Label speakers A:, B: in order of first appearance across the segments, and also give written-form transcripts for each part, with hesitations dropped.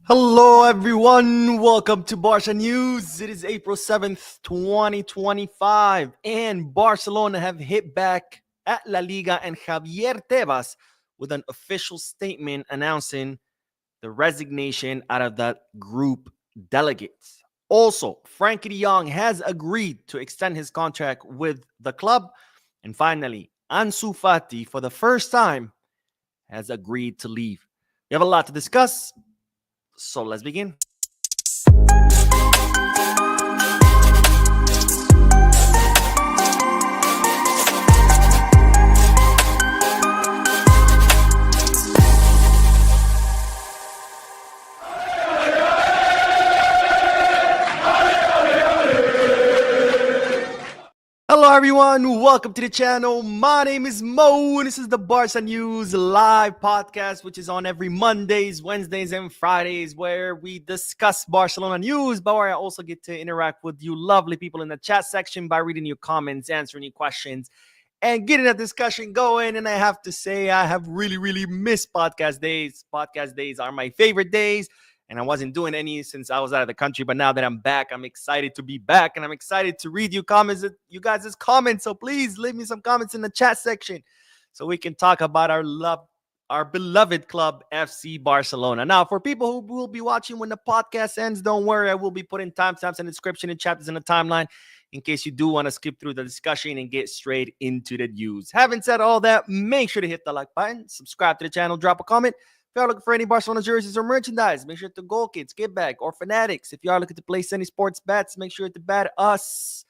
A: Hello, everyone. Welcome to Barca News. It is April 7th, 2025, and Barcelona have hit back at La Liga and Javier Tebas with an official statement announcing the resignation out of that group delegates. Also, Frenkie de Jong has agreed to extend his contract with the club. And finally, Ansu Fati, for the first time, has agreed to leave. We have a lot to discuss. So let's begin. Hello, everyone. Welcome to the channel. My name is Mo, and this is the Barca News live podcast, which is on every Mondays, Wednesdays, and Fridays, where we discuss Barcelona news, but where I also get to interact with you lovely people in the chat section by reading your comments, answering your questions, and getting a discussion going. And I have to say, I have really missed podcast days. Podcast days are my favorite days. And I wasn't doing any since I was out of the country. But now that I'm back, I'm excited to be back. And I'm excited to read you guys' comments. So please leave me some comments in the chat section so we can talk about our beloved club, FC Barcelona. Now, for people who will be watching when the podcast ends, don't worry. I will be putting timestamps in the description and chapters in the timeline in case you do want to skip through the discussion and get straight into the news. Having said all that, make sure to hit the like button, subscribe to the channel, drop a comment. If you are looking for any Barcelona jerseys or merchandise, make sure to Goal Kids, Get Back, or Fanatics. If you are looking to place any sports bets, make sure to bet us.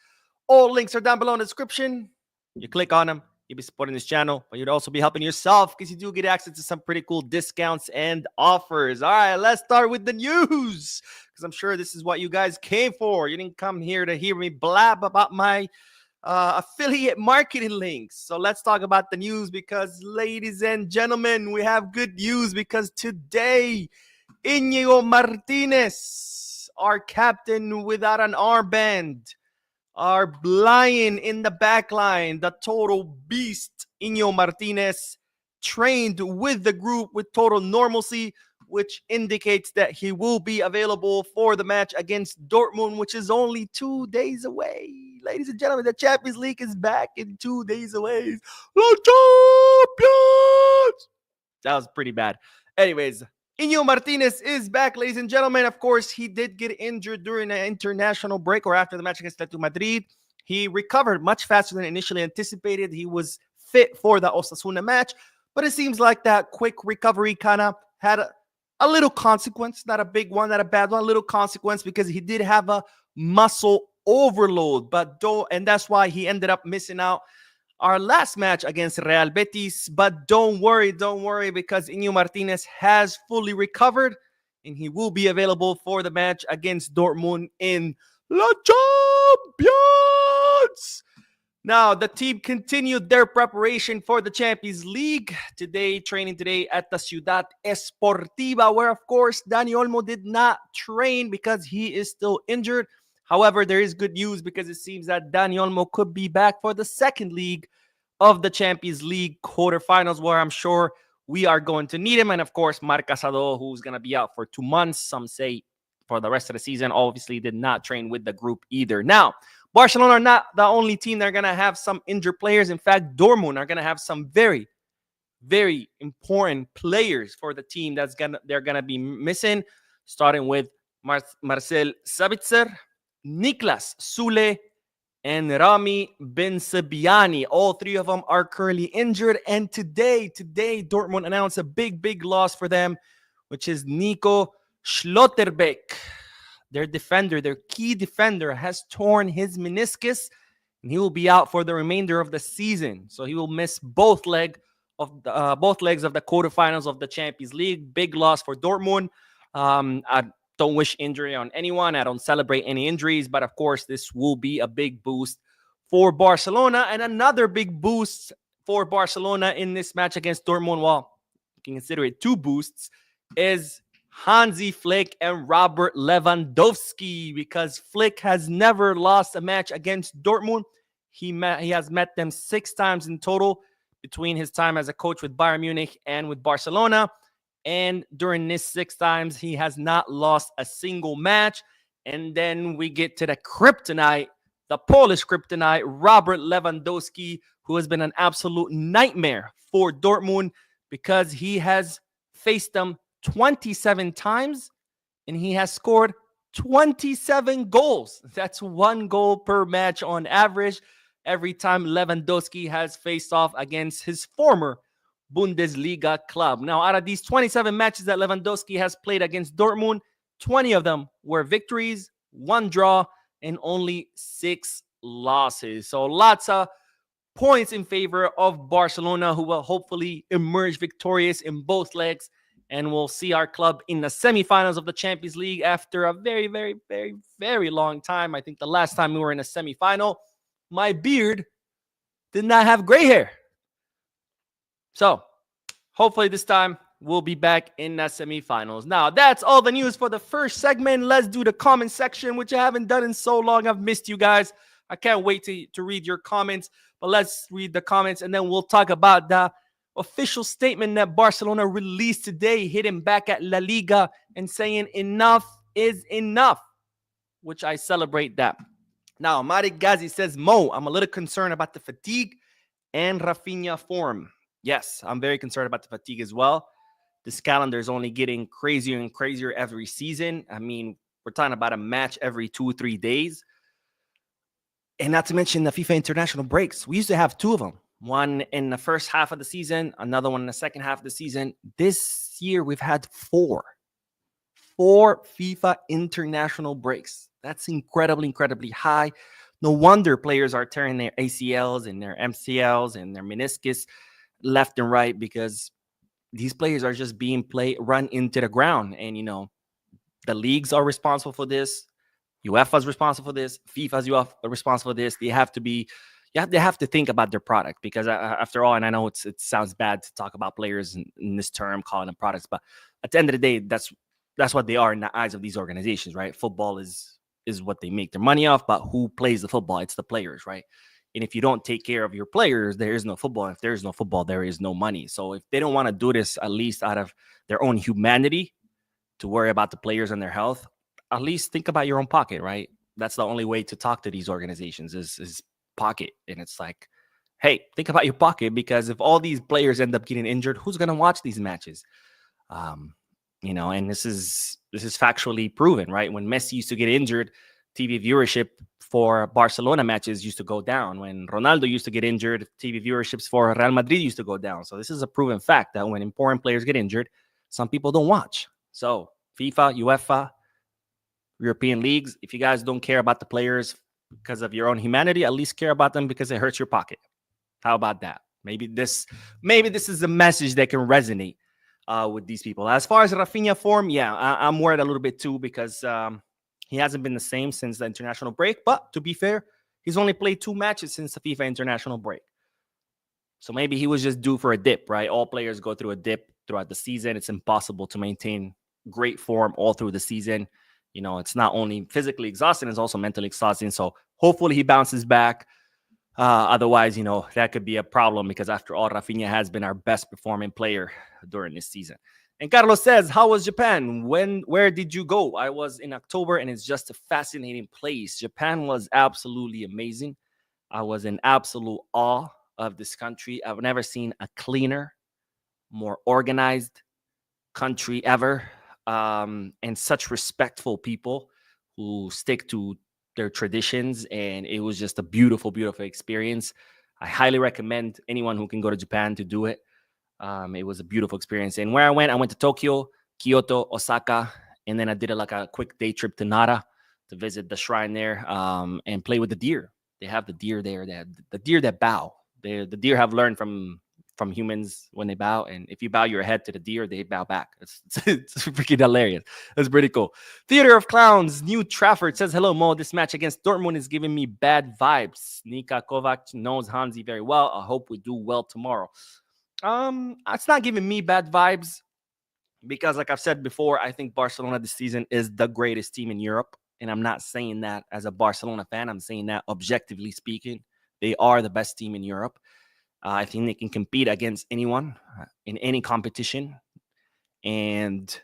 A: All links are down below in the description. You click on them, you'll be supporting this channel, but you'd also be helping yourself because you do get access to some pretty cool discounts and offers. All right, let's start with the news because I'm sure this is what you guys came for. You didn't come here to hear me blab about my affiliate marketing links. So let's talk about the news because, ladies and gentlemen, we have good news because today, Íñigo Martinez, our captain without an armband, our lion in the back line, the total beast, Íñigo Martinez, trained with the group with total normalcy, which indicates that he will be available for the match against Dortmund, which is only 2 days away. Ladies and gentlemen, the Champions League is back in 2 days away. The champions! That was pretty bad. Anyways, Íñigo Martinez is back, ladies and gentlemen. Of course, he did get injured during an international break or after the match against Atletico Madrid. He recovered much faster than initially anticipated. He was fit for the Osasuna match, but it seems like that quick recovery kind of had a little consequence, not a big one, not a bad one, a little consequence because he did have a muscle overload, and that's why he ended up missing out our last match against Real Betis. But don't worry because Íñigo Martinez has fully recovered and he will be available for the match against Dortmund in La Champions. Now, the team continued their preparation for the Champions League training today at the Ciudad Esportiva, where, of course, Dani Olmo did not train because he is still injured. However, there is good news because it seems that Dani Olmo could be back for the second leg of the Champions League quarterfinals, where I'm sure we are going to need him. And, of course, Marc Casado, who's going to be out for 2 months. Some say for the rest of the season, obviously did not train with the group either. Now, Barcelona are not the only team that are going to have some injured players. In fact, Dortmund are going to have some very important players for the team they're going to be missing, starting with Marcel Sabitzer, Niklas Sule, and Rami Bensebaini. All three of them are currently injured. And today, Dortmund announced a big loss for them, which is Nico Schlotterbeck. Their key defender, has torn his meniscus, and he will be out for the remainder of the season. So he will miss both legs of the quarterfinals of the Champions League. Big loss for Dortmund. I don't wish injury on anyone. I don't celebrate any injuries, but of course, this will be a big boost for Barcelona, and another big boost for Barcelona in this match against Dortmund. Well, you can consider it 2 boosts. Is Hansi Flick and Robert Lewandowski, because Flick has never lost a match against Dortmund. He has met them 6 times in total between his time as a coach with Bayern Munich and with Barcelona. And during this 6 times, he has not lost a single match. And then we get to the kryptonite, the Polish kryptonite, Robert Lewandowski, who has been an absolute nightmare for Dortmund because he has faced them 27 times and he has scored 27 goals. That's 1 goal per match on average every time Lewandowski has faced off against his former Bundesliga club. Now, out of these 27 matches that Lewandowski has played against Dortmund, 20 of them were victories, 1 draw, and only 6 losses. So lots of points in favor of Barcelona, who will hopefully emerge victorious in both legs. And we'll see our club in the semifinals of the Champions League after a very, very, very, very long time. I think the last time we were in a semifinal, my beard did not have gray hair. So hopefully this time we'll be back in the semifinals. Now, that's all the news for the first segment. Let's do the comment section, which I haven't done in so long. I've missed you guys. I can't wait to read your comments. But let's read the comments, and then we'll talk about the official statement that Barcelona released today, hitting back at La Liga and saying enough is enough, which I celebrate that. Now, Marik Ghazi says, Mo, I'm a little concerned about the fatigue and Rafinha form. Yes, I'm very concerned about the fatigue as well. This calendar is only getting crazier and crazier every season. I mean, we're talking about a match every 2-3 days. And not to mention the FIFA international breaks. We used to have 2 of them. One in the first half of the season, another one in the second half of the season. This year, we've had 4. 4 FIFA international breaks. That's incredibly, incredibly high. No wonder players are tearing their ACLs and their MCLs and their meniscus left and right, because these players are just being run into the ground. And, you know, the leagues are responsible for this. UEFA's responsible for this. FIFA's responsible for this. They have to think about their product, because after all, and I know it sounds bad to talk about players in this term, calling them products, but at the end of the day, that's what they are in the eyes of these organizations, right? Football is what they make their money off, but who plays the football? It's the players, right? And if you don't take care of your players, there is no football. If there is no football, there is no money. So if they don't want to do this, at least out of their own humanity, to worry about the players and their health, at least think about your own pocket, right? That's the only way to talk to these organizations is pocket. And it's like, hey, think about your pocket, because if all these players end up getting injured, who's going to watch these matches? You know, and this is factually proven, right? When Messi used to get injured, TV viewership for Barcelona matches used to go down. When Ronaldo used to get injured, TV viewerships for Real Madrid used to go down. So this is a proven fact that when important players get injured, some people don't watch. So FIFA, UEFA, European leagues, if you guys don't care about the players because of your own humanity, at least care about them because it hurts your pocket. How about that? Maybe this is a message that can resonate with these people. As far as Rafinha form, yeah, I'm worried a little bit too, because he hasn't been the same since the international break. But to be fair, he's only played 2 matches since the FIFA international break. So maybe he was just due for a dip, right? All players go through a dip throughout the season. It's impossible to maintain great form all through the season. You know, it's not only physically exhausting, it's also mentally exhausting. So hopefully he bounces back. Otherwise, you know, that could be a problem, because after all, Rafinha has been our best performing player during this season. And Carlos says, how was Japan? Where did you go? I was in October, and it's just a fascinating place. Japan was absolutely amazing. I was in absolute awe of this country. I've never seen a cleaner, more organized country ever. And such respectful people who stick to their traditions. And it was just a beautiful, beautiful experience. I highly recommend anyone who can go to Japan to do it. It was a beautiful experience. And where I went to Tokyo, Kyoto, Osaka, and then I did a quick day trip to Nara to visit the shrine there and play with the deer. They have the deer there, the deer that bow. The deer have learned from humans when they bow, and if you bow your head to the deer, they bow back. It's freaking hilarious. It's pretty cool. Theater of Clowns, New Trafford says, hello, Mo. This match against Dortmund is giving me bad vibes. Nika Kovac knows Hansi very well. I hope we do well tomorrow. It's not giving me bad vibes, because like I've said before, I think Barcelona this season is the greatest team in Europe. And I'm not saying that as a Barcelona fan. I'm saying that objectively speaking, they are the best team in Europe. I think they can compete against anyone in any competition. And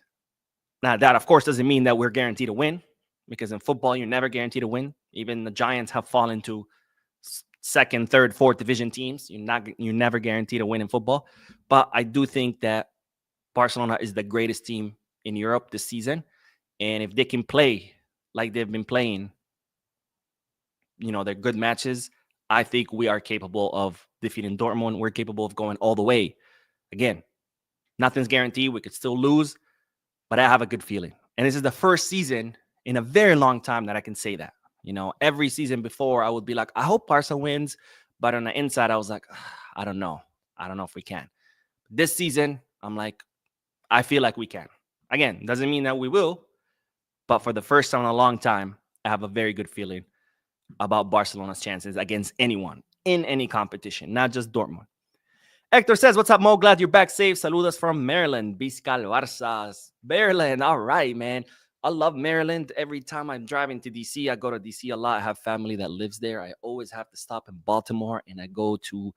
A: now that, of course, doesn't mean that we're guaranteed to win, because in football, you're never guaranteed to win. Even the Giants have fallen to second, third, fourth division teams. You're never guaranteed to win in football. But I do think that Barcelona is the greatest team in Europe this season. And if they can play like they've been playing, they're good matches, I think we are capable of defeating Dortmund. We're capable of going all the way. Again, nothing's guaranteed. We could still lose, but I have a good feeling. And this is the first season in a very long time that I can say that. Every season before, I would be like, I hope Barca wins. But on the inside, I was like, I don't know. I don't know if we can. This season, I'm like, I feel like we can. Again, doesn't mean that we will. But for the first time in a long time, I have a very good feeling about Barcelona's chances against anyone in any competition, not just Dortmund. Hector says, what's up, Mo? Glad you're back safe. Saludos from Maryland. Biscal Barças. Maryland. All right, man. I love Maryland. Every time I'm driving to D.C., I go to D.C. a lot. I have family that lives there. I always have to stop in Baltimore, and I go to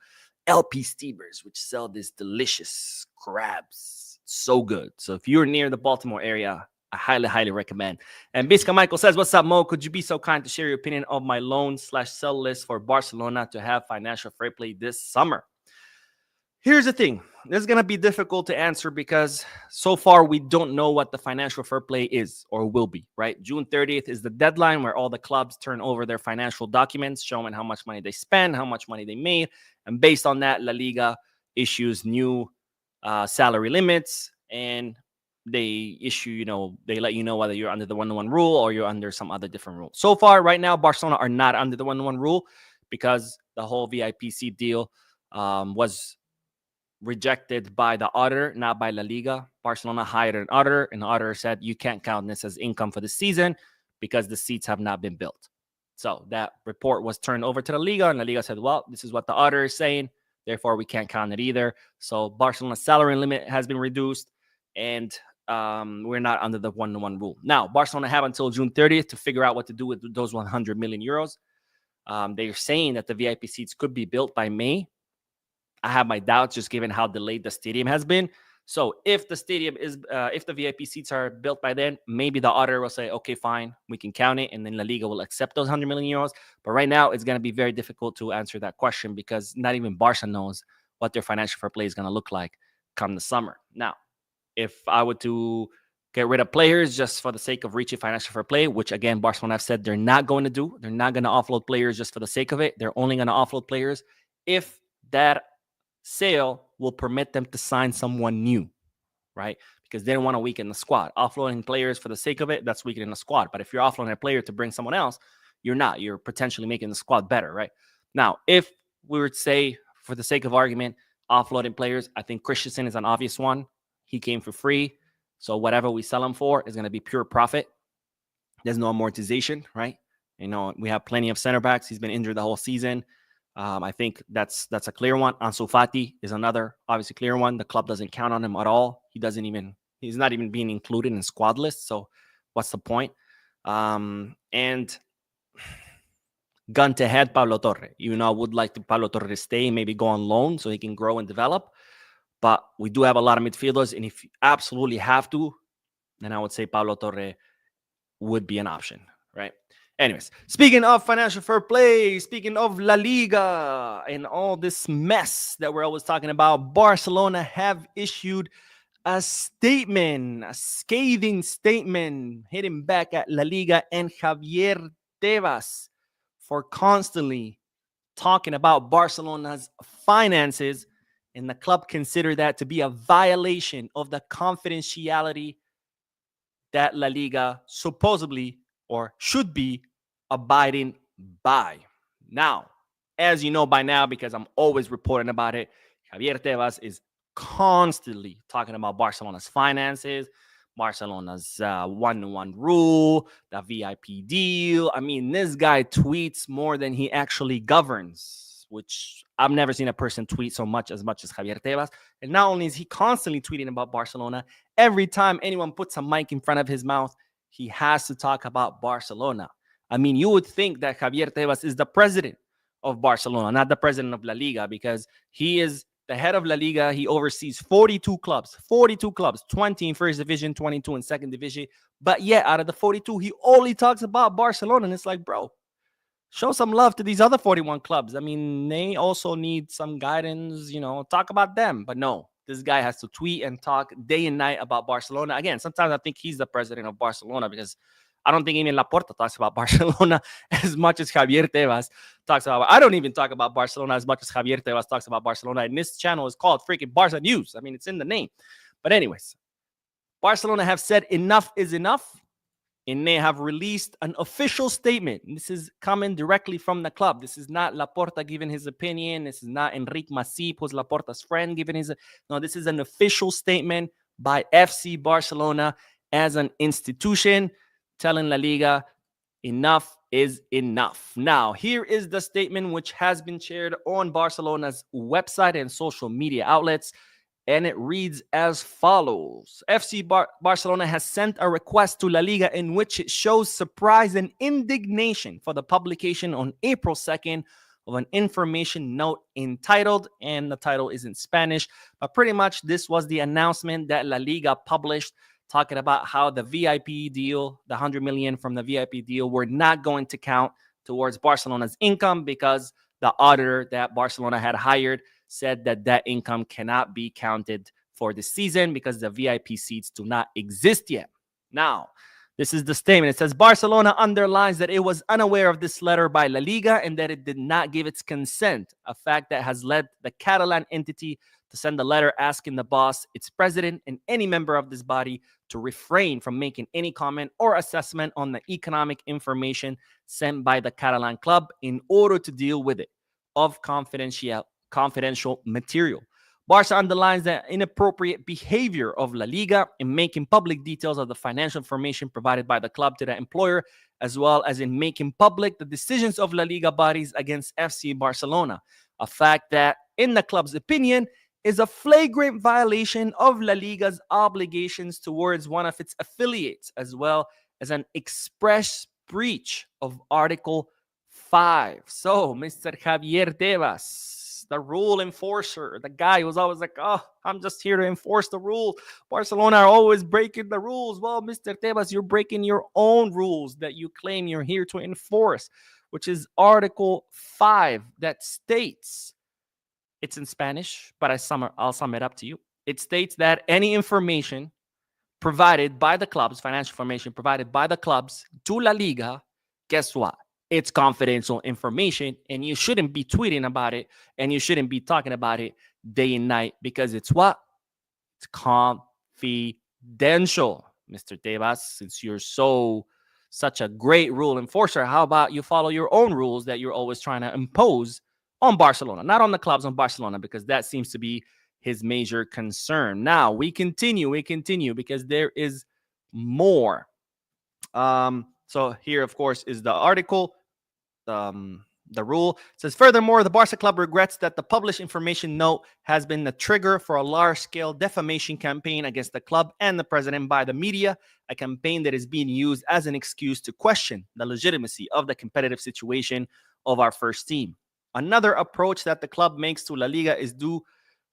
A: LP Steamers, which sell this delicious crabs. So good. So if you're near the Baltimore area, I highly, highly recommend. And Bisca Michael says, what's up, Mo? Could you be so kind to share your opinion of my loan/sell list for Barcelona to have financial fair play this summer? Here's the thing. This is going to be difficult to answer because so far we don't know what the financial fair play is or will be, right? June 30th is the deadline where all the clubs turn over their financial documents showing how much money they spend, how much money they made. And based on that, La Liga issues new salary limits, and they issue, they let you know whether you're under the 1-1 rule or you're under some other different rule. So far, right now, Barcelona are not under the 1-1 rule because the whole VIPC deal was rejected by the auditor, not by La Liga. Barcelona hired an auditor, and the auditor said, you can't count this as income for the season because the seats have not been built. So that report was turned over to the Liga, and La Liga said, well, this is what the auditor is saying. Therefore, we can't count it either. So Barcelona's salary limit has been reduced, and we're not under the 1-1 rule. Now, Barcelona have until June 30th to figure out what to do with those 100 million euros. They're saying that the VIP seats could be built by May. I have my doubts just given how delayed the stadium has been. So if the stadium is, if the VIP seats are built by then, maybe the auditor will say, okay, fine, we can count it. And then La Liga will accept those 100 million euros. But right now, it's going to be very difficult to answer that question because not even Barca knows what their financial fair play is going to look like come the summer. Now, if I were to get rid of players just for the sake of reaching financial fair play, which again, Barcelona have said they're not going to do. They're not going to offload players just for the sake of it. They're only going to offload players if that sale will permit them to sign someone new, right? Because they don't want to weaken the squad. Offloading players for the sake of it, that's weakening the squad. But if you're offloading a player to bring someone else, you're not. You're potentially making the squad better, right? Now, if we were to say, for the sake of argument, offloading players, I think Christensen is an obvious one. He came for free. So whatever we sell him for is going to be pure profit. There's no amortization, right? We have plenty of center backs. He's been injured the whole season. I think that's a clear one. Ansu Fati is another obviously clear one. The club doesn't count on him at all. He's not even being included in squad lists. So what's the point? And gun to head, Pablo Torre. I would like Pablo Torre to stay, maybe go on loan so he can grow and develop. But we do have a lot of midfielders, and if you absolutely have to, then I would say Pablo Torre would be an option, right? Anyways, speaking of financial fair play, speaking of La Liga and all this mess that we're always talking about, Barcelona have issued a statement, a scathing statement, hitting back at La Liga and Javier Tebas for constantly talking about Barcelona's finances, and the club considered that to be a violation of the confidentiality that La Liga supposedly or should be abiding by. Now, as you know by now, because I'm always reporting about it, Javier Tebas is constantly talking about Barcelona's finances, Barcelona's 1-1 rule, the VIP deal. I mean, this guy tweets more than he actually governs, which I've never seen a person tweet as much as Javier Tebas. And not only is he constantly tweeting about Barcelona, every time anyone puts a mic in front of his mouth, he has to talk about Barcelona. I mean, you would think that Javier Tebas is the president of Barcelona, not the president of La Liga, because he is the head of La Liga. He oversees 42 clubs, 20 in first division, 22 in second division. But yet, out of the 42, he only talks about Barcelona. And it's like, bro, show some love to these other 41 clubs. I mean, they also need some guidance, talk about them. But no, this guy has to tweet and talk day and night about Barcelona. Again, sometimes I think he's the president of Barcelona because I don't think even Laporta talks about Barcelona as much as Javier Tebas talks about. I don't even talk about Barcelona as much as Javier Tebas talks about Barcelona. And this channel is called freaking Barca News. I mean, it's in the name. But anyways, Barcelona have said enough is enough. And they have released an official statement. This is coming directly from the club. This is not Laporta giving his opinion. This is not Enrique Masip, who's Laporta's friend, giving his. No, this is an official statement by FC Barcelona as an institution telling La Liga enough is enough. Now, here is the statement which has been shared on Barcelona's website and social media outlets. And it reads as follows. FC Barcelona has sent a request to La Liga in which it shows surprise and indignation for the publication on April 2nd of an information note entitled, and the title is in Spanish, but pretty much this was the announcement that La Liga published talking about how the VIP deal, the 100 million from the VIP deal, were not going to count towards Barcelona's income because the auditor that Barcelona had hired said that that income cannot be counted for the season because the VIP seats do not exist yet. Now, this is the statement. It says, Barcelona underlines that it was unaware of this letter by La Liga and that it did not give its consent, a fact that has led the Catalan entity to send a letter asking the boss, its president, and any member of this body to refrain from making any comment or assessment on the economic information sent by the Catalan club in order to deal with it of confidential material. Barca underlines the inappropriate behavior of La Liga in making public details of the financial information provided by the club to the employer, as well as in making public the decisions of La Liga bodies against FC Barcelona, a fact that, in the club's opinion, is a flagrant violation of La Liga's obligations towards one of its affiliates, as well as an express breach of Article 5. So, Mr. Javier Tebas, the rule enforcer, the guy who's always like, oh, I'm just here to enforce the rules. Barcelona are always breaking the rules. Well, Mr. Tebas, you're breaking your own rules that you claim you're here to enforce, which is Article 5 that states, it's in Spanish, but I'll sum it up to you. It states that any information provided by the clubs, financial information provided by the clubs to La Liga, guess what? It's confidential information, and you shouldn't be tweeting about it, and you shouldn't be talking about it day and night because it's what? It's confidential, Mr. Tebas. Since you're such a great rule enforcer, how about you follow your own rules that you're always trying to impose on Barcelona, not on the clubs, on Barcelona, because that seems to be his major concern. Now, we continue because there is more. So here, of course, is the article. The rule says, furthermore, the Barca club regrets that the published information note has been the trigger for a large-scale defamation campaign against the club and the president by the media, a campaign that is being used as an excuse to question the legitimacy of the competitive situation of our first team. Another approach that the club makes to La Liga is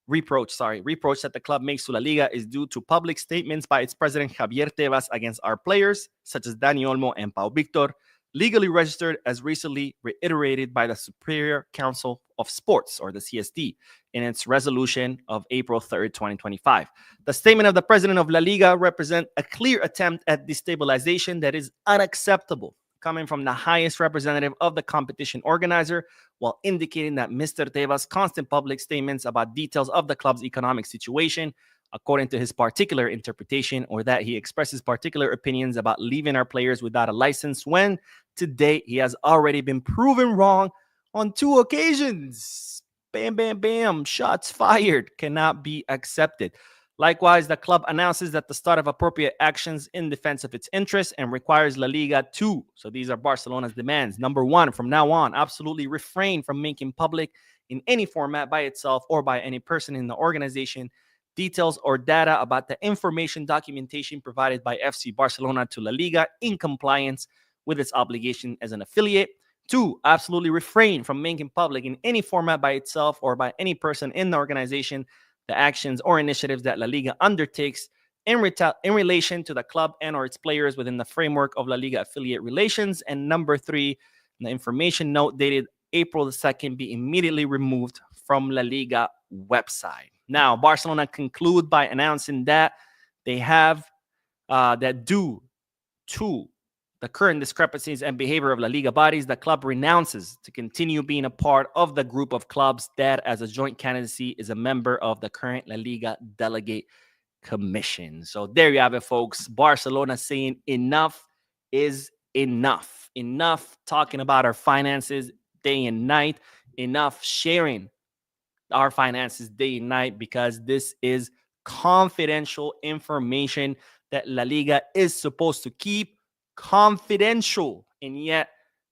A: reproach that the club makes to La Liga is due to public statements by its president Javier Tebas against our players, such as Dani Olmo and Pau Victor, legally registered as recently reiterated by the Superior Council of Sports, or the CSD, in its resolution of April 3rd, 2025. The statement of the president of La Liga represents a clear attempt at destabilization that is unacceptable, coming from the highest representative of the competition organizer, while indicating that Mr. Tebas' constant public statements about details of the club's economic situation, according to his particular interpretation, or that he expresses particular opinions about leaving our players without a license when, to date, he has already been proven wrong on 2 occasions. Bam, bam, bam. Shots fired. Cannot be accepted. Likewise, the club announces that the start of appropriate actions in defense of its interests and requires La Liga to, so these are Barcelona's demands. Number 1, from now on, absolutely refrain from making public in any format by itself or by any person in the organization details or data about the information documentation provided by FC Barcelona to La Liga in compliance with its obligation as an affiliate. 2, absolutely refrain from making public in any format by itself or by any person in the organization the actions or initiatives that La Liga undertakes in relation to the club and or its players within the framework of La Liga affiliate relations. And number 3, the information note dated April the 2nd be immediately removed from La Liga website. Now, Barcelona conclude by announcing that they have that due to the current discrepancies and behavior of La Liga bodies, the club renounces to continue being a part of the group of clubs that, as a joint candidacy, is a member of the current La Liga Delegate Commission. So there you have it, folks. Barcelona saying enough is enough. Enough talking about our finances day and night. Enough sharing our finances day and night, because this is confidential information that La Liga is supposed to keep confidential. And yet,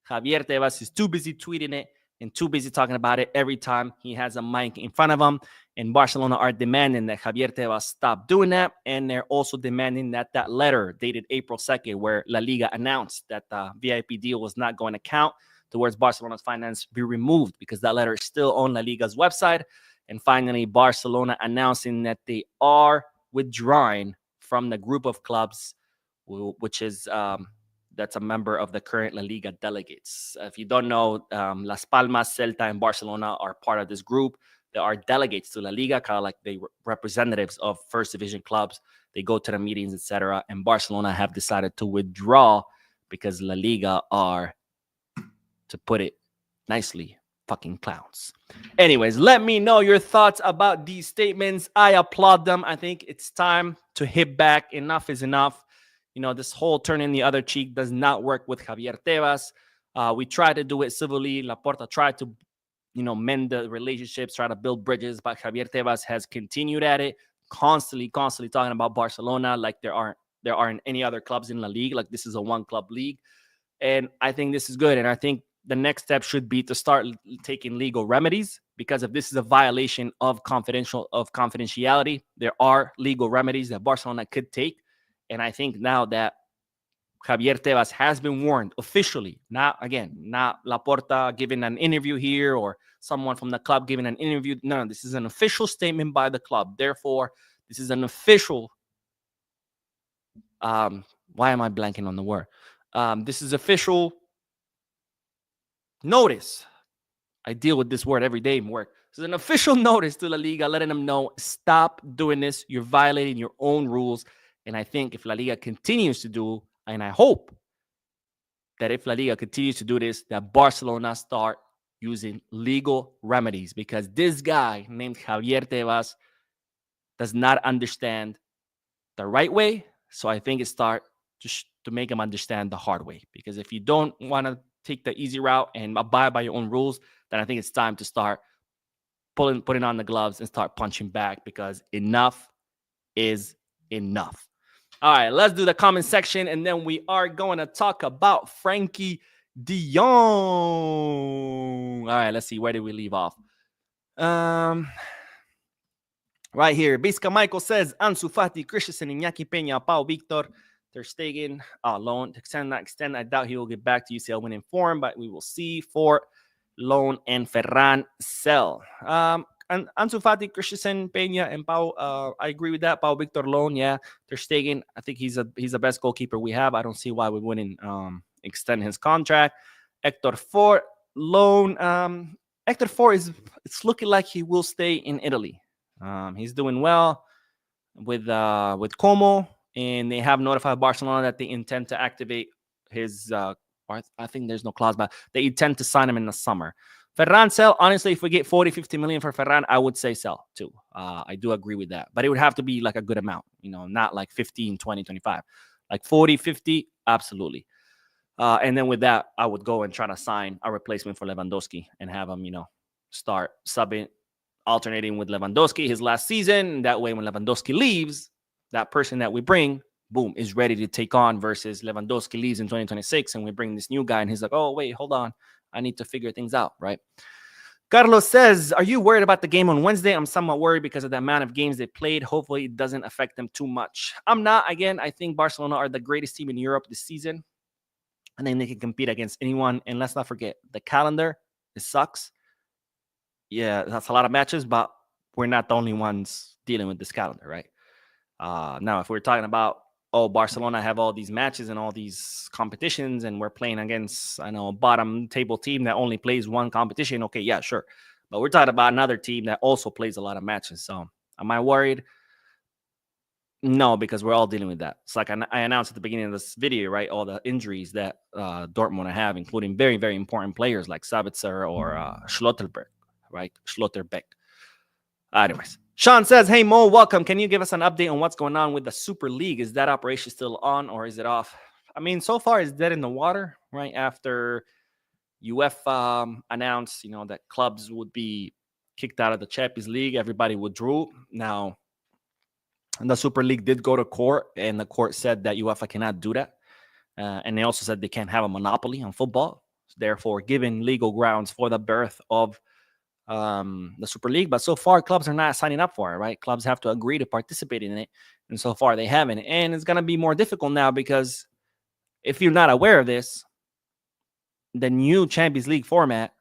A: Javier Tebas is too busy tweeting it and too busy talking about it every time he has a mic in front of him. And Barcelona are demanding that Javier Tebas stop doing that. And they're also demanding that that letter dated April 2nd, where La Liga announced that the VIP deal was not going to count towards Barcelona's finance, be removed, because that letter is still on La Liga's website. And finally, Barcelona announcing that they are withdrawing from the group of clubs, which is that's a member of the current La Liga delegates. If you don't know, Las Palmas, Celta, and Barcelona are part of this group. There are delegates to La Liga, kind of like they representatives of first division clubs. They go to the meetings, etc. And Barcelona have decided to withdraw because La Liga are, to put it nicely, fucking clowns. Anyways, let me know your thoughts about these statements. I applaud them. I think it's time to hit back. Enough is enough. You know, this whole turning the other cheek does not work with Javier Tebas. We tried to do it civilly. Laporta tried to, mend the relationships, try to build bridges, but Javier Tebas has continued at it, constantly talking about Barcelona like there aren't any other clubs in La Liga. Like, this is a one-club league. And I think this is good. And I think the next step should be to start taking legal remedies, because if this is a violation of confidentiality, there are legal remedies that Barcelona could take. And I think now that Javier Tebas has been warned officially, not Laporta giving an interview here or someone from the club giving an interview. No, this is an official statement by the club. Therefore, this is an official, why am I blanking on the word? This is official notice. I deal with this word every day in work. This is an official notice to La Liga, letting them know, stop doing this. You're violating your own rules. And I think if La Liga continues to do, and I hope that if La Liga continues to do this, that Barcelona start using legal remedies, because this guy named Javier Tebas does not understand the right way. So I think it start to make him understand the hard way. Because if you don't want to take the easy route and abide by your own rules, then I think it's time to start putting on the gloves and start punching back, because enough is enough. All right, let's do the comment section, and then we are going to talk about Frenkie de Jong. All right, let's see. Where did we leave off? Right here. Bisca Michael says, Ansu Fati, Christensen, Iñaki Peña, Pau Victor, Ter Stegen, loan. To extend, I doubt he will get back to UCL winning form, but we will see. For loan, and Ferran sell. And Ansu Fati, Christensen, Peña, and Pau, I agree with that. Pau Victor loan, yeah. Ter Stegen, I think he's the best goalkeeper we have. I don't see why we wouldn't extend his contract. Hector Fort loan. Hector Fort it's looking like he will stay in Italy. He's doing well with Como, and they have notified Barcelona that they intend to activate his. I think there's no clause, but they intend to sign him in the summer. Ferran sell. Honestly, if we get 40-50 million for Ferran, I would say sell too. I do agree with that, but it would have to be like a good amount, not like 15, 20, 25, like 40, 50, absolutely. And then with that, I would go and try to sign a replacement for Lewandowski and have him, start subbing, alternating with Lewandowski his last season. That way, when Lewandowski leaves, that person that we bring, boom, is ready to take on, versus Lewandowski leaves in 2026 and we bring this new guy and he's like, oh, wait, hold on. I need to figure things out, right? Carlos says, are you worried about the game on Wednesday? I'm somewhat worried because of the amount of games they played. Hopefully it doesn't affect them too much. I'm not. Again, I think Barcelona are the greatest team in Europe this season. and then they can compete against anyone. And let's not forget, the calendar, it sucks. Yeah, that's a lot of matches, but we're not the only ones dealing with this calendar, right? Now, if we're talking about, oh, Barcelona have all these matches and all these competitions, and we're playing against, I know, a bottom table team that only plays one competition, okay, yeah, sure. But we're talking about another team that also plays a lot of matches. So am I worried? No, because we're all dealing with that. It's like I announced at the beginning of this video, right? All the injuries that Dortmund have, including very, very important players like Sabitzer or Schlotterbeck, right? Schlotterbeck. Anyways, Sean says, "Hey Mo, welcome. Can you give us an update on what's going on with the Super League? Is that operation still on or is it off?" I mean, so far it's dead in the water. Right after UEFA announced, that clubs would be kicked out of the Champions League, everybody withdrew. Now, the Super League did go to court, and the court said that UEFA cannot do that, and they also said they can't have a monopoly on football, therefore giving legal grounds for the birth of the Super League. But so far, clubs are not signing up for it, right? Clubs have to agree to participate in it. And so far, they haven't. And it's going to be more difficult now because if you're not aware of this, the new Champions League format,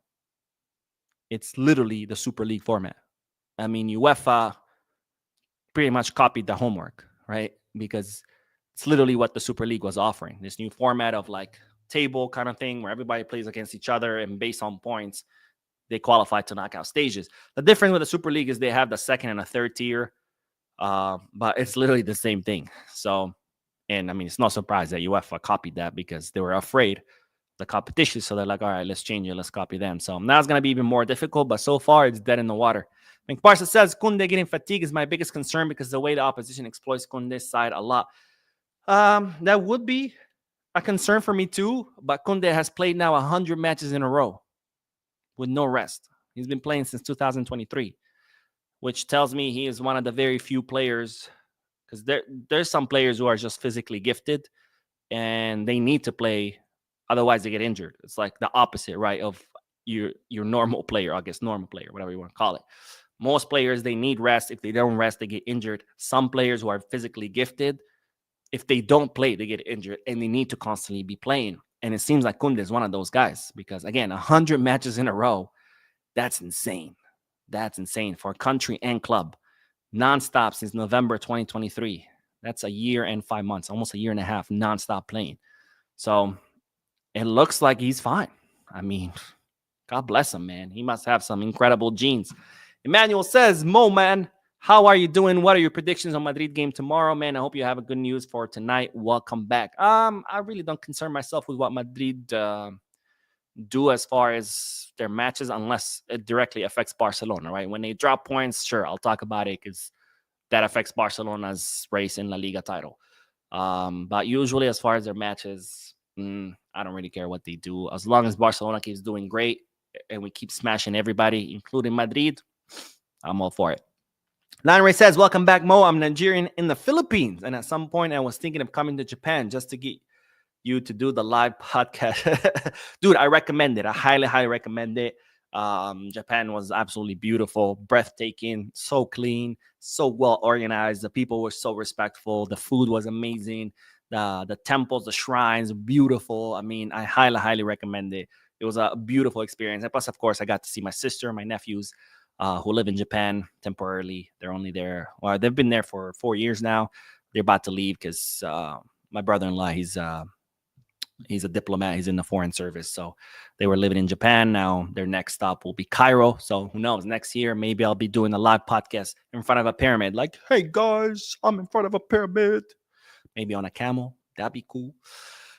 A: it's literally the Super League format. I mean, UEFA pretty much copied the homework, right? Because it's literally what the Super League was offering. This new format of like table kind of thing where everybody plays against each other and based on points, they qualify to knockout stages. The difference with the Super League is they have the second and a third tier, but it's literally the same thing. So, and I mean, it's no surprise that UEFA copied that because they were afraid of the competition. So they're like, all right, let's change it. Let's copy them. So now it's going to be even more difficult, but so far it's dead in the water. Barca says, Kunde getting fatigue is my biggest concern because the way the opposition exploits Kunde's side a lot. That would be a concern for me too, but Kunde has played now 100 matches in a row with no rest. He's been playing since 2023, which tells me he is one of the very few players, because there's some players who are just physically gifted and they need to play, otherwise they get injured. It's like the opposite, right, of your normal player, I guess normal player, whatever you want to call it. Most players, they need rest. If they don't rest, they get injured. Some players who are physically gifted, if they don't play, they get injured and they need to constantly be playing. And it seems like Kunde is one of those guys because, again, 100 matches in a row, that's insane. That's insane for country and club. Nonstop since November 2023. That's a year and 5 months, almost a year and a half, nonstop playing. So it looks like he's fine. I mean, God bless him, man. He must have some incredible genes. Emmanuel says, Mo, man, how are you doing? What are your predictions on Madrid game tomorrow, man? I hope you have a good news for tonight. Welcome back. I really don't concern myself with what Madrid do as far as their matches unless it directly affects Barcelona, right? When they drop points, sure, I'll talk about it because that affects Barcelona's race in La Liga title. But usually as far as their matches, I don't really care what they do. As long as Barcelona keeps doing great and we keep smashing everybody, including Madrid, I'm all for it. Lanray says, welcome back, Mo. I'm Nigerian in the Philippines. And at some point, I was thinking of coming to Japan just to get you to do the live podcast. Dude, I recommend it. I highly, highly recommend it. Japan was absolutely beautiful, breathtaking, so clean, so well organized. The people were so respectful. The food was amazing. The temples, the shrines, beautiful. I mean, I highly, highly recommend it. It was a beautiful experience. And plus, of course, I got to see my sister, my nephews, who live in Japan temporarily. They're only there, or they've been there for 4 years now. They're about to leave because my brother-in-law, he's a diplomat. He's in the foreign service. So they were living in Japan. Now their next stop will be Cairo. So who knows? Next year, maybe I'll be doing a live podcast in front of a pyramid. Like, hey guys, I'm in front of a pyramid. Maybe on a camel. That'd be cool.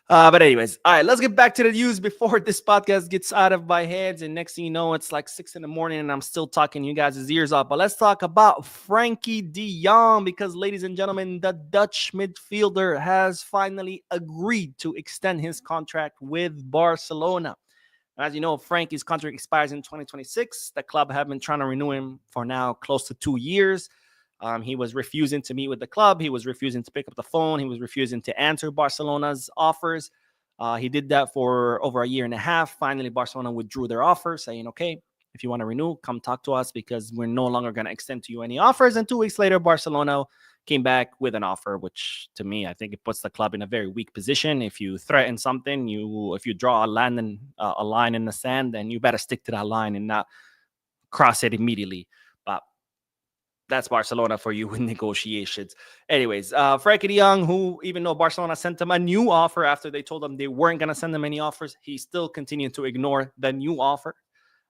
A: But anyways, all right, let's get back to the news before this podcast gets out of my hands. And next thing you know, it's like 6 a.m. and I'm still talking you guys' ears off. But let's talk about Frenkie de Jong because, ladies and gentlemen, the Dutch midfielder has finally agreed to extend his contract with Barcelona. As you know, Frankie's contract expires in 2026. The club have been trying to renew him for now close to 2 years. He was refusing to meet with the club. He was refusing to pick up the phone. He was refusing to answer Barcelona's offers. He did that for over a year and a half. Finally, Barcelona withdrew their offer, saying, okay, if you want to renew, come talk to us because we're no longer going to extend to you any offers. And 2 weeks later, Barcelona came back with an offer, which to me, I think it puts the club in a very weak position. If you threaten something, if you draw a line in the sand, then you better stick to that line and not cross it immediately. But that's Barcelona for you with negotiations. Anyways, Frenkie de Jong, who, even though Barcelona sent him a new offer after they told him they weren't going to send him any offers, he still continued to ignore the new offer.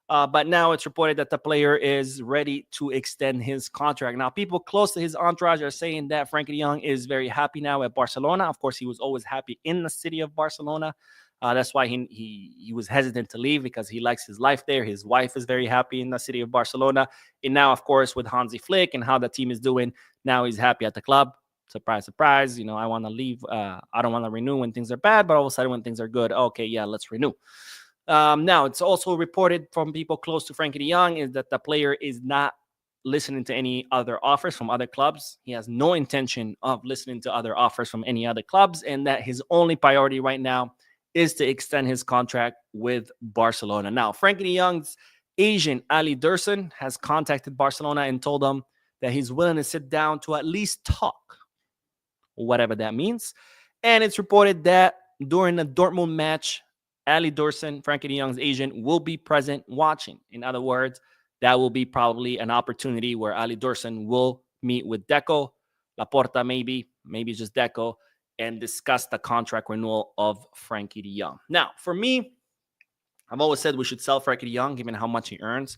A: But now it's reported that the player is ready to extend his contract. Now, people close to his entourage are saying that Frenkie de Jong is very happy now at Barcelona. Of course, he was always happy in the city of Barcelona. That's why he was hesitant to leave, because he likes his life there. His wife is very happy in the city of Barcelona. And now, of course, with Hansi Flick and how the team is doing, now he's happy at the club. Surprise, surprise. I want to leave. I don't want to renew when things are bad, but all of a sudden when things are good, okay, yeah, let's renew. Now, it's also reported from people close to Frenkie de Jong is that the player is not listening to any other offers from other clubs. He has no intention of listening to other offers from any other clubs, and that his only priority right now is to extend his contract with Barcelona. Now, Frenkie de Jong's agent, Ali Dursun, has contacted Barcelona and told them that he's willing to sit down to at least talk, whatever that means. And it's reported that during the Dortmund match, Ali Dursun, Frenkie de Jong's agent, will be present watching. In other words, that will be probably an opportunity where Ali Dursun will meet with Deco, Laporta maybe just Deco, and discuss the contract renewal of Frenkie de Jong. Now, for me, I've always said we should sell Frenkie de Jong given how much he earns,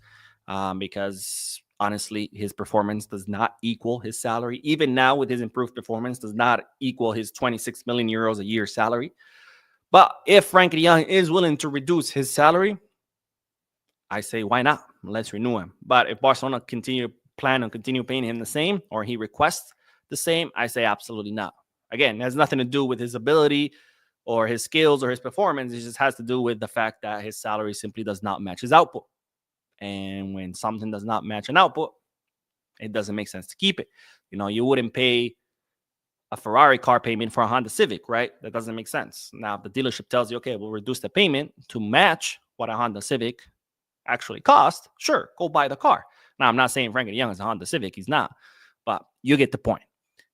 A: because honestly, his performance does not equal his salary. Even now, with his improved performance, does not equal his 26 million euros a year salary. But if Frenkie de Jong is willing to reduce his salary, I say, why not? Let's renew him. But if Barcelona plan on continue paying him the same, or he requests the same, I say absolutely not. Again, it has nothing to do with his ability or his skills or his performance. It just has to do with the fact that his salary simply does not match his output. And when something does not match an output, it doesn't make sense to keep it. You wouldn't pay a Ferrari car payment for a Honda Civic, right? That doesn't make sense. Now, if the dealership tells you, okay, we'll reduce the payment to match what a Honda Civic actually cost, sure, go buy the car. Now, I'm not saying Frenkie de Jong is a Honda Civic. He's not. But you get the point.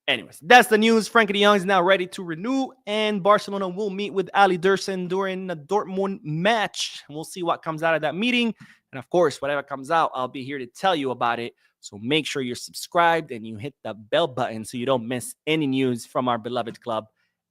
A: Anyways, that's the news. Frenkie de Jong is now ready to renew, and Barcelona will meet with Ali Dursun during the Dortmund match. We'll see what comes out of that meeting. And of course, whatever comes out, I'll be here to tell you about it. So make sure you're subscribed and you hit the bell button so you don't miss any news from our beloved club,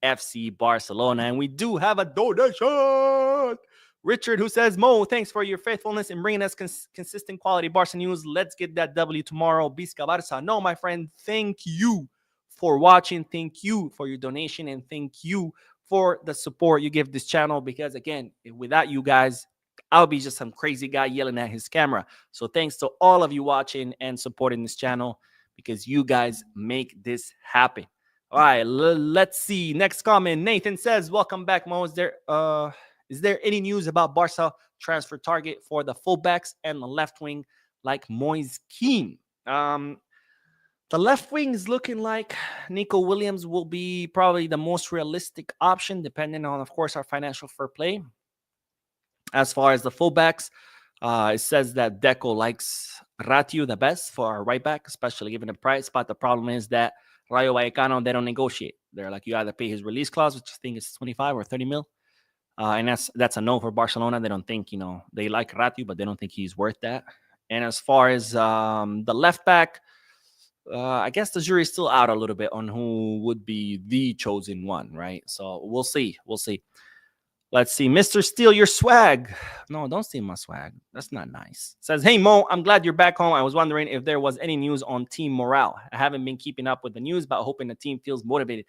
A: FC Barcelona. And we do have a donation. Richard, who says, Mo, thanks for your faithfulness in bringing us consistent quality Barca news. Let's get that W tomorrow. Bisca Barca. No, my friend, thank you for watching. Thank you for your donation, and thank you for the support you give this channel, because again, without you guys, I'll be just some crazy guy yelling at his camera. So thanks to all of you watching and supporting this channel, because you guys make this happen. All right, let's see. Next comment. Nathan says, welcome back, Mo. Is there any news about Barca transfer target for the fullbacks and the left wing like Moise Kean? The left wing is looking like Nico Williams will be probably the most realistic option, depending on, of course, our financial fair play. As far as the fullbacks, it says that Deco likes Ratiu the best for our right back, especially given the price. But the problem is that Rayo Vallecano, they don't negotiate. They're like, you either pay his release clause, which I think is 25 or 30 mil. And that's a no for Barcelona. They don't think, they like Ratiu, but they don't think he's worth that. And as far as the left back, I guess the jury's still out a little bit on who would be the chosen one, right? So we'll see. Let's see. Mr. Steal your swag. No, don't steal my swag. That's not nice. Says, hey, Mo, I'm glad you're back home. I was wondering if there was any news on team morale. I haven't been keeping up with the news, but hoping the team feels motivated.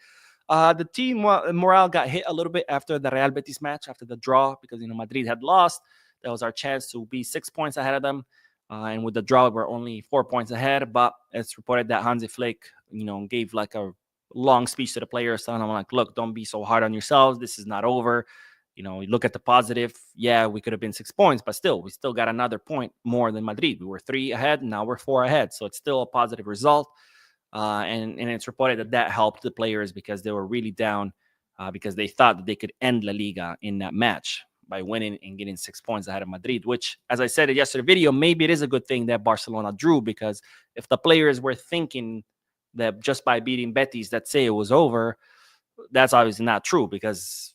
A: The team morale got hit a little bit after the Real Betis match, after the draw, because, Madrid had lost. That was our chance to be 6 points ahead of them. And with the draw, we're only 4 points ahead. But it's reported that Hansi Flick, gave like a long speech to the players. So I'm like, look, don't be so hard on yourselves. This is not over. Look at the positive. Yeah, we could have been 6 points, but still, we still got another point more than Madrid. We were 3 ahead. Now we're 4 ahead. So it's still a positive result. And it's reported that helped the players because they were really down because they thought that they could end La Liga in that match by winning and getting 6 points ahead of Madrid, which, as I said in yesterday's video, maybe it is a good thing that Barcelona drew, because if the players were thinking that just by beating Betis that say it was over. That's obviously not true because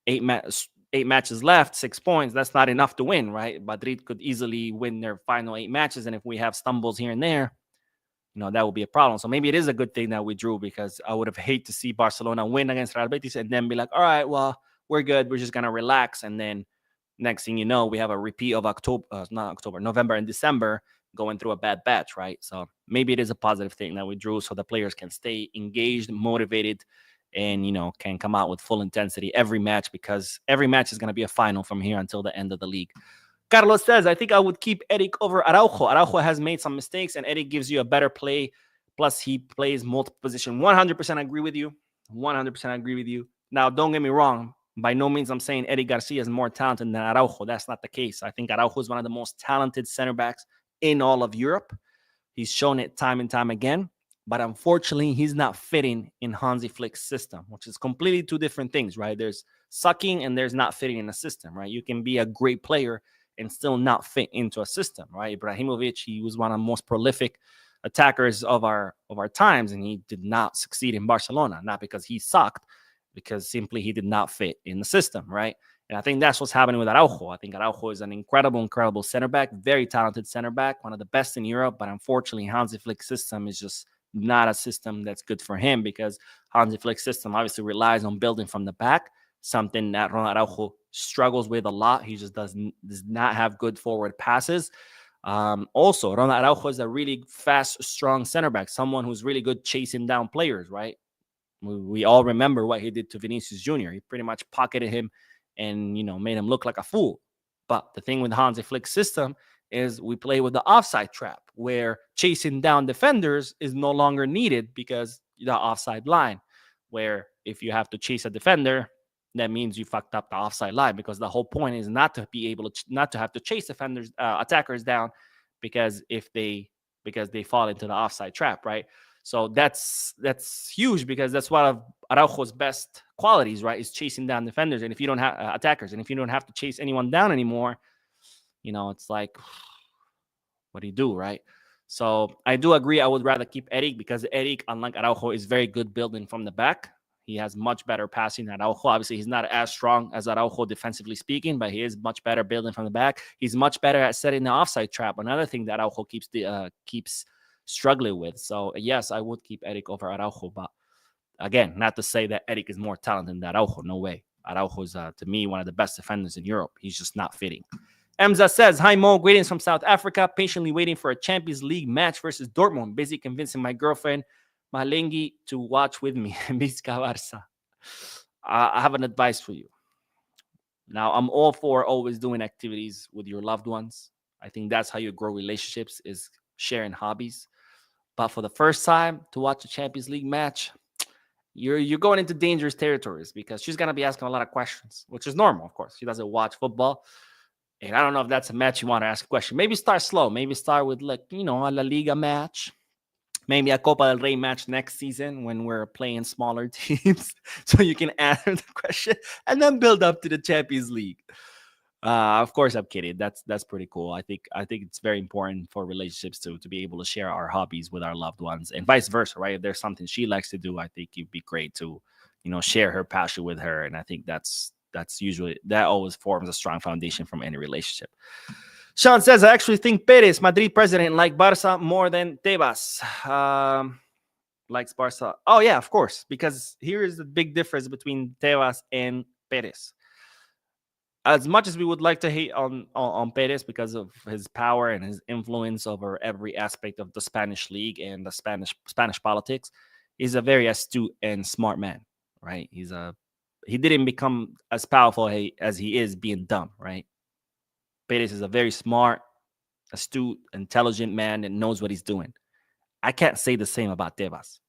A: eight matches left, 6 points. That's not enough to win, right? Madrid could easily win their final 8 matches, and if we have stumbles here and there, that would be a problem. So maybe it is a good thing that we drew, because I would have hated to see Barcelona win against Real Betis and then be like, all right, well, we're good. We're just going to relax. And then next thing you know, we have a repeat of November and December going through a bad batch, right? So maybe it is a positive thing that we drew so the players can stay engaged, motivated, and, can come out with full intensity every match, because every match is going to be a final from here until the end of the league. Carlos says, I think I would keep Eric over Araujo. Araujo has made some mistakes, and Eric gives you a better play. Plus, he plays multiple position. 100% agree with you. 100% agree with you. Now, don't get me wrong. By no means I'm saying Eric Garcia is more talented than Araujo. That's not the case. I think Araujo is one of the most talented center backs in all of Europe. He's shown it time and time again. But unfortunately, he's not fitting in Hansi Flick's system, which is completely two different things, right? There's sucking and there's not fitting in a system, right? You can be a great player and still not fit into a system, right? Ibrahimovic, he was one of the most prolific attackers of our times, and he did not succeed in Barcelona, not because he sucked, because simply he did not fit in the system, right? And I think that's what's happening with Araujo. I think Araujo is an incredible center back, very talented center back, one of the best in Europe, but unfortunately, Hansi Flick's system is just not a system that's good for him, because Hansi Flick's system obviously relies on building from the back, something that Ronald Araujo struggles with a lot. He just does not have good forward passes. Also, Ronald Araujo is a really fast, strong center back, someone who's really good chasing down players, right? We all remember what he did to Vinicius Jr. He pretty much pocketed him and, made him look like a fool. But the thing with Hansi Flick's system is we play with the offside trap, where chasing down defenders is no longer needed because the offside line, where if you have to chase a defender, that means you fucked up the offside line, because the whole point is not to be able to not to have to chase attackers down, because they fall into the offside trap, right? So that's huge, because that's one of Araujo's best qualities, right? Is chasing down defenders, and if you don't have attackers, and if you don't have to chase anyone down anymore, it's like, what do you do, right? So I do agree. I would rather keep Eric, because Eric, unlike Araujo, is very good building from the back. He has much better passing than Araujo. Obviously, he's not as strong as Araujo defensively speaking, but he is much better building from the back. He's much better at setting the offside trap. Another thing that Araujo keeps struggling with. So yes, I would keep Eric over Araujo, but again, not to say that Eric is more talented than Araujo. No way. Araujo is, to me, one of the best defenders in Europe. He's just not fitting. Emza says, hi Mo, greetings from South Africa. Patiently waiting for a Champions League match versus Dortmund. Busy convincing my girlfriend, Malengi, to watch with me. Vizca Barca. I have an advice for you. Now, I'm all for always doing activities with your loved ones. I think that's how you grow relationships, is sharing hobbies. But for the first time to watch a Champions League match, you're going into dangerous territories, because she's going to be asking a lot of questions, which is normal, of course. She doesn't watch football. And I don't know if that's a match you want to ask a question. Maybe start slow. Maybe start with, like, a La Liga match. Maybe a Copa del Rey match next season when we're playing smaller teams, so you can answer the question, and then build up to the Champions League. Of course, I'm kidding. That's pretty cool. I think it's very important for relationships to be able to share our hobbies with our loved ones, and vice versa, right? If there's something she likes to do, I think it'd be great to, share her passion with her. And I think that always forms a strong foundation from any relationship. Sean says, I actually think Perez, Madrid president, like Barca more than Tebas. Likes Barca. Oh, yeah, of course. Because here is the big difference between Tebas and Perez. As much as we would like to hate on Perez because of his power and his influence over every aspect of the Spanish league and the Spanish politics, he's a very astute and smart man, right? He didn't become as powerful as he is being dumb, right? Perez is a very smart, astute, intelligent man that knows what he's doing. I can't say the same about Tebas.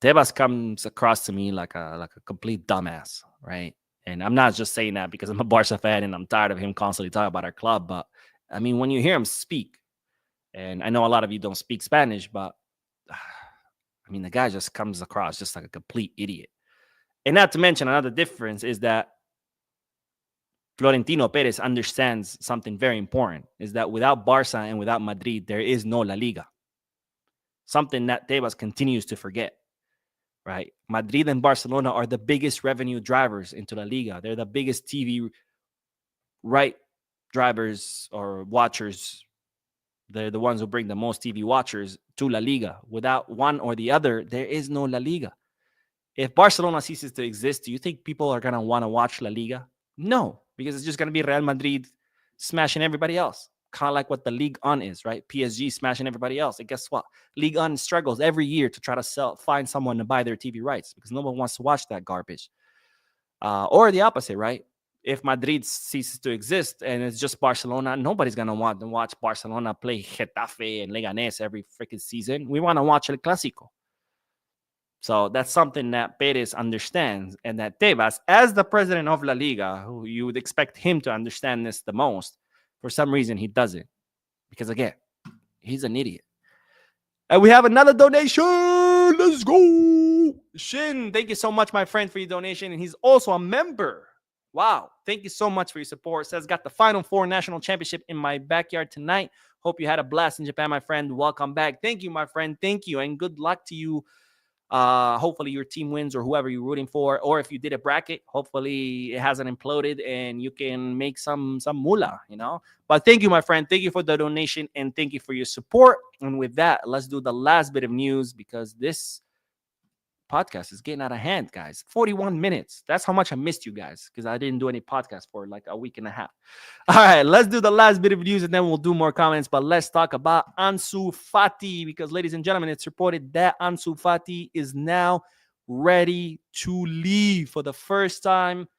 A: Tebas comes across to me like a complete dumbass, right? And I'm not just saying that because I'm a Barca fan and I'm tired of him constantly talking about our club. But I mean, when you hear him speak, and I know a lot of you don't speak Spanish, but I mean, the guy just comes across just like a complete idiot. And not to mention, another difference is that Florentino Perez understands something very important, is that without Barca and without Madrid, there is no La Liga. something that Tebas continues to forget, right? Madrid and Barcelona are the biggest revenue drivers into La Liga. They're the biggest TV right drivers or watchers. They're the ones who bring the most TV watchers to La Liga. Without one or the other, there is no La Liga. If Barcelona ceases to exist, do you think people are going to want to watch La Liga? No, because it's just going to be Real Madrid smashing everybody else. Kind of like what the Ligue 1 is, right? PSG smashing everybody else. And guess what? Ligue 1 struggles every year to try to find someone to buy their TV rights because no one wants to watch that garbage. Or the opposite, right? If Madrid ceases to exist and it's just Barcelona, nobody's going to want to watch Barcelona play Getafe and Leganés every freaking season. We want to watch El Clásico. So that's something that Perez understands, and that Tebas, as the president of La Liga, who you would expect him to understand this the most, for some reason he doesn't. Because again, he's an idiot. And we have another donation. Let's go. Shin, thank you so much, my friend, for your donation. And he's also a member. Wow. Thank you so much for your support. Says, got the Final Four National Championship in my backyard tonight. Hope you had a blast in Japan, my friend. Welcome back. Thank you, my friend. Thank you. And good luck to you. Hopefully your team wins or whoever you're rooting for. Or if you did a bracket, hopefully it hasn't imploded and you can make some moolah, you know. But thank you, my friend. Thank you for the donation and thank you for your support. And with that, let's do the last bit of news because this podcast is getting out of hand, guys. 41 minutes. That's how much I missed you guys because I didn't do any podcast for like a week and a half. All right, let's do the last bit of news and then we'll do more comments. But let's talk about Ansu Fati because, ladies and gentlemen, it's reported that Ansu Fati is now ready to leave for the first time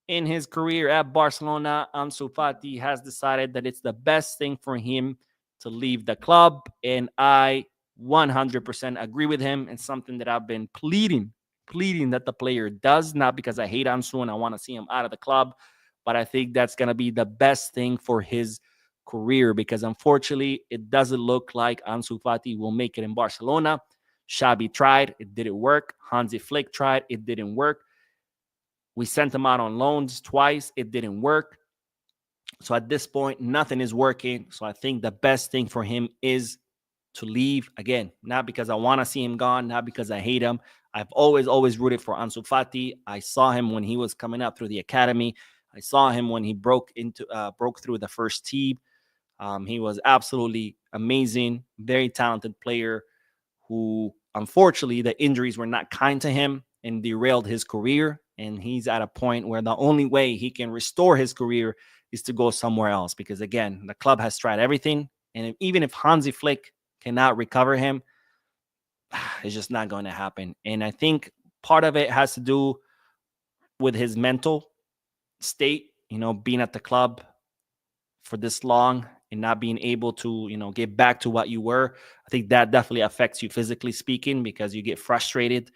A: in his career at Barcelona. Ansu Fati has decided that it's the best thing for him to leave the club, and I 100% agree with him. It's something that I've been pleading that the player does, not because I hate Ansu and I want to see him out of the club, but I think that's going to be the best thing for his career because unfortunately, it doesn't look like Ansu Fati will make it in Barcelona. Xavi tried, it didn't work. Hansi Flick tried, it didn't work. We sent him out on loans twice, it didn't work. So at this point, nothing is working. So I think the best thing for him is to leave. Again, not because I want to see him gone, not because I hate him. I've always rooted for Ansu Fati. I saw him when he was coming up through the academy. I saw him when he broke through the first team. He was absolutely amazing, very talented player who, unfortunately, the injuries were not kind to him and derailed his career. And he's at a point where the only way he can restore his career is to go somewhere else. Because, again, the club has tried everything. And even if Hansi Flick cannot recover him, it's just not going to happen. And I think part of it has to do with his mental state, you know, being at the club for this long and not being able to, you know, get back to what you were. I think that definitely affects you physically speaking because you get frustrated,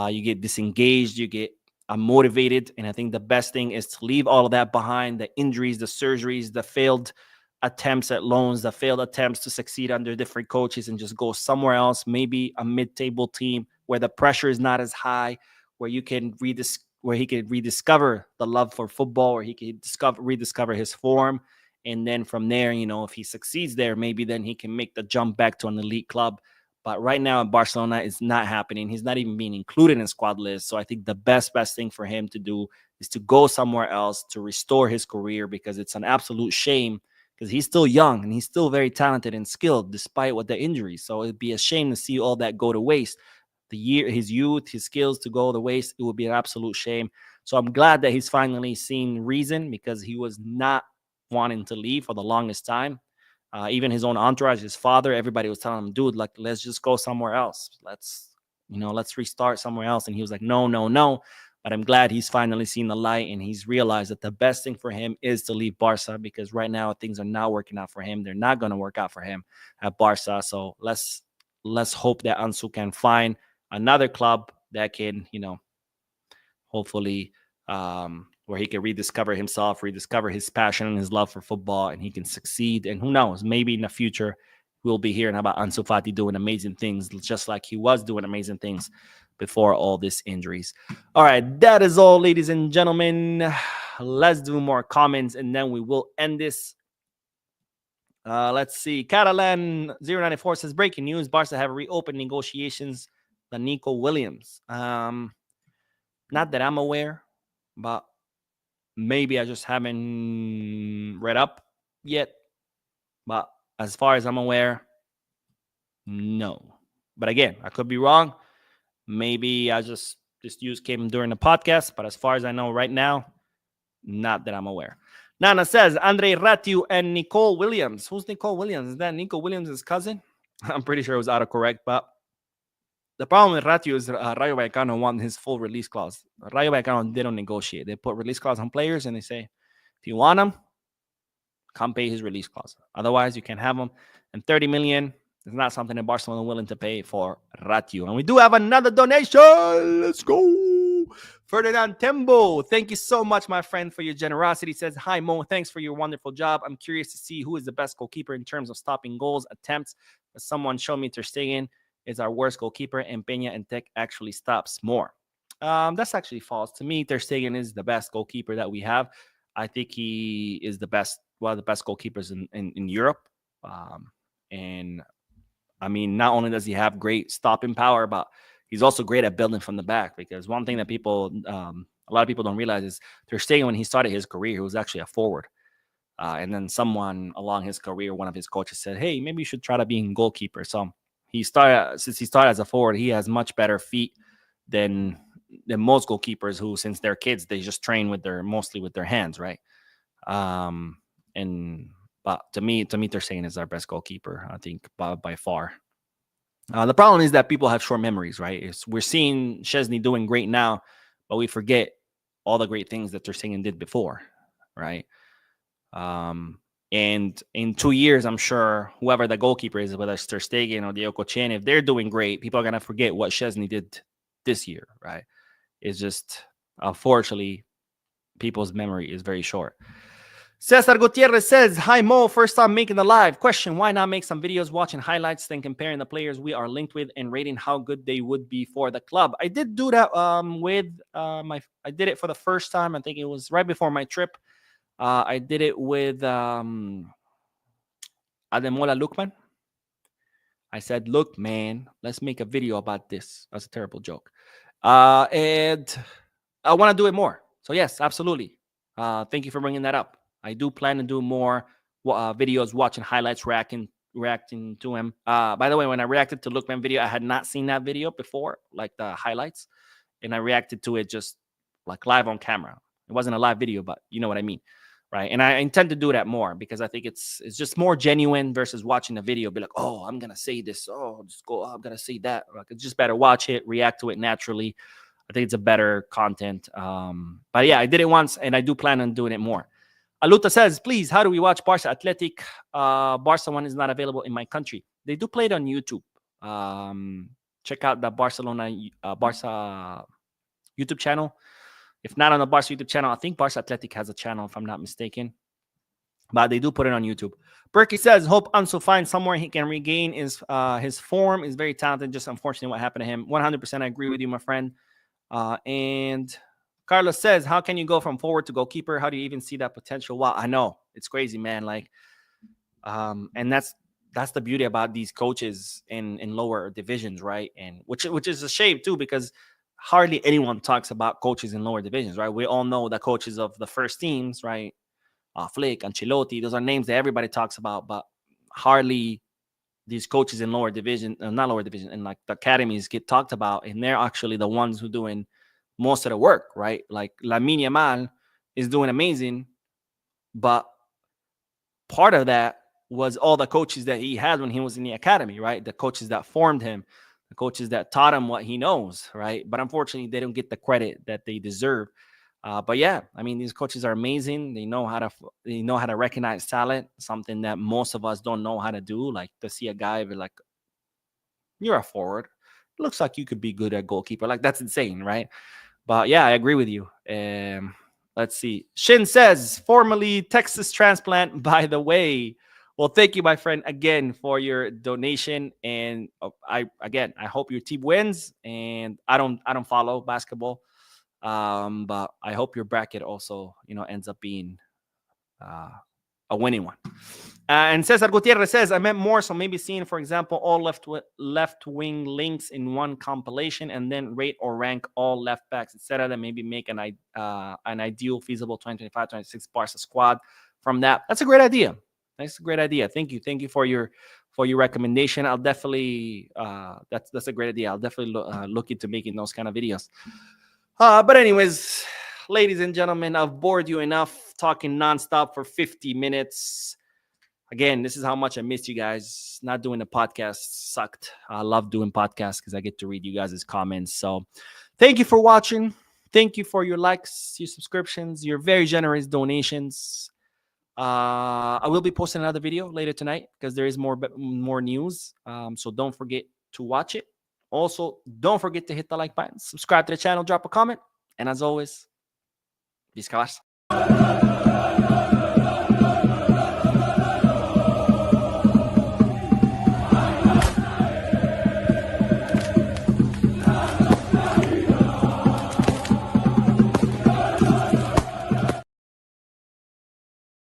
A: you get disengaged, you get unmotivated. And I think the best thing is to leave all of that behind, the injuries, the surgeries, the failed attempts at loans, the failed attempts to succeed under different coaches and just go somewhere else, maybe a mid-table team where the pressure is not as high, where he can rediscover the love for football, or he can rediscover his form. And then from there, you know, if he succeeds there, maybe then he can make the jump back to an elite club. But right now in Barcelona, it's not happening. He's not even being included in squad lists. So I think the best thing for him to do is to go somewhere else to restore his career because it's an absolute shame because he's still young and he's still very talented and skilled despite what the injuries. So it'd be a shame to see all that go to waste. His youth, his skills to go to waste, it would be an absolute shame. So I'm glad that he's finally seen reason because he was not wanting to leave for the longest time. Even his own entourage, his father, everybody was telling him, dude, like, let's just go somewhere else. Let's restart somewhere else. And he was like, no. But I'm glad he's finally seen the light and he's realized that the best thing for him is to leave Barca because right now things are not working out for him. They're not going to work out for him at Barca. So let's hope that Ansu can find another club that can, you know, hopefully where he can rediscover himself, rediscover his passion and his love for football, and he can succeed. And who knows, maybe in the future we'll be hearing about Ansu Fati doing amazing things, just like he was doing amazing things before all these injuries. All right, that is all, ladies and gentlemen. Let's do more comments, and then we will end this Let's see. Catalan094 says, breaking news, Barca have reopened negotiations with Nico Williams. Not that I'm aware, but maybe I just haven't read up yet. But as far as I'm aware, no. But again, I could be wrong. Maybe I just this news came during the podcast. But as far as I know right now, not that I'm aware. Nana says, Andre Ratiu and Nicole Williams. Who's Nicole Williams? Is that Nico Williams' cousin? I'm pretty sure it was autocorrect, but the problem with Ratiu is Rayo Vallecano won his full release clause. Rayo Vallecano, they don't negotiate. They put release clause on players and they say, if you want him, come pay his release clause. Otherwise, you can't have him. And 30 million is not something that Barcelona is willing to pay for Ratiu. And we do have another donation. Let's go. Ferdinand Tembo. Thank you so much, my friend, for your generosity. He says, hi, Mo. Thanks for your wonderful job. I'm curious to see who is the best goalkeeper in terms of stopping goals, attempts. But someone showed me Ter Stegen is our worst goalkeeper, and Peña and Tech actually stops more. That's actually false. To me, Ter Stegen is the best goalkeeper that we have. I think he is the best, one of the best goalkeepers in Europe. And I mean, not only does he have great stopping power, but he's also great at building from the back. Because one thing that people, a lot of people don't realize is Ter Stegen, when he started his career, he was actually a forward. And then someone along his career, one of his coaches said, hey, maybe you should try to be a goalkeeper. So since he started as a forward, he has much better feet than most goalkeepers who, since they're kids, they just train mostly with their hands, right? But to me, Ter Stegen is our best goalkeeper, I think, by far. The problem is that people have short memories, right? We're seeing Szczesny doing great now, but we forget all the great things that Ter Stegen did before, right? And in 2 years, I'm sure whoever the goalkeeper is, whether it's Ter Stegen or Diego Chen, if they're doing great, people are going to forget what Szczesny did this year, right? It's just, unfortunately, people's memory is very short. Cesar Gutierrez says, hi, Mo. First time making the live. Question, why not make some videos watching highlights, then comparing the players we are linked with and rating how good they would be for the club? I did do that I did it for the first time. I think it was right before my trip. I did it with Ademola Lukman. I said, look, man, let's make a video about this. That's a terrible joke. And I want to do it more. So, yes, absolutely. Thank you for bringing that up. I do plan to do more videos, watching highlights, reacting to him. By the way, when I reacted to Lookman video, I had not seen that video before, like the highlights. And I reacted to it just like live on camera. It wasn't a live video, but you know what I mean. Right. And I intend to do that more because I think it's just more genuine versus watching a video, be like, oh, I'm going to say this. Oh, just go, I'm going to say that. Like, it's just better watch it, react to it naturally. I think it's a better content. But yeah, I did it once and I do plan on doing it more. Aluta says, please, how do we watch Barca Athletic? Barca one is not available in my country. They do play it on YouTube. Check out the Barca YouTube channel. If not on the Barca YouTube channel, I think Barca Athletic has a channel, if I'm not mistaken. But they do put it on YouTube. Berkey says, hope Ansu finds somewhere he can regain his form. Is very talented. Just unfortunately what happened to him. 100% I agree with you, my friend. And Carlos says, how can you go from forward to goalkeeper? How do you even see that potential? Wow, I know. It's crazy, man. Like, and that's the beauty about these coaches in lower divisions, right? And which is a shame too, because hardly anyone talks about coaches in lower divisions, right? We all know the coaches of the first teams, right? Flick, Ancelotti, those are names that everybody talks about, but hardly these coaches in lower division, not lower division, and like the academies get talked about, and they're actually the ones who are doing most of the work, right? Like Lamine Yamal is doing amazing, but part of that was all the coaches that he had when he was in the academy, right? The coaches that formed him, the coaches that taught him what he knows, right? But unfortunately, they don't get the credit that they deserve. But yeah, I mean, these coaches are amazing. They know how to recognize talent, something that most of us don't know how to do. Like to see a guy be like, you're a forward. It looks like you could be good at goalkeeper. Like that's insane, right? But yeah, I agree with you. Let's see. Shin says, formerly Texas transplant, by the way. Well, thank you, my friend, again for your donation. And I hope your team wins. And I don't follow basketball. But I hope your bracket also, ends up being a winning one. And Cesar Gutierrez says, I meant more, so maybe seeing, for example, all left-wing links in one compilation and then rate or rank all left backs, etc. Then maybe make an ideal, feasible 2025-26 Barca squad from that. That's a great idea. That's a great idea. Thank you. Thank you for your recommendation. I'll definitely, that's a great idea. I'll definitely look into making those kind of videos. But anyways, ladies and gentlemen, I've bored you enough talking nonstop for 50 minutes. Again, this is how much I missed you guys. Not doing the podcast sucked. I love doing podcasts because I get to read you guys' comments. So thank you for watching. Thank you for your likes, your subscriptions, your very generous donations. I will be posting another video later tonight because there is more news. So don't forget to watch it. Also, don't forget to hit the like button, subscribe to the channel, drop a comment. And as always, Visca Barça.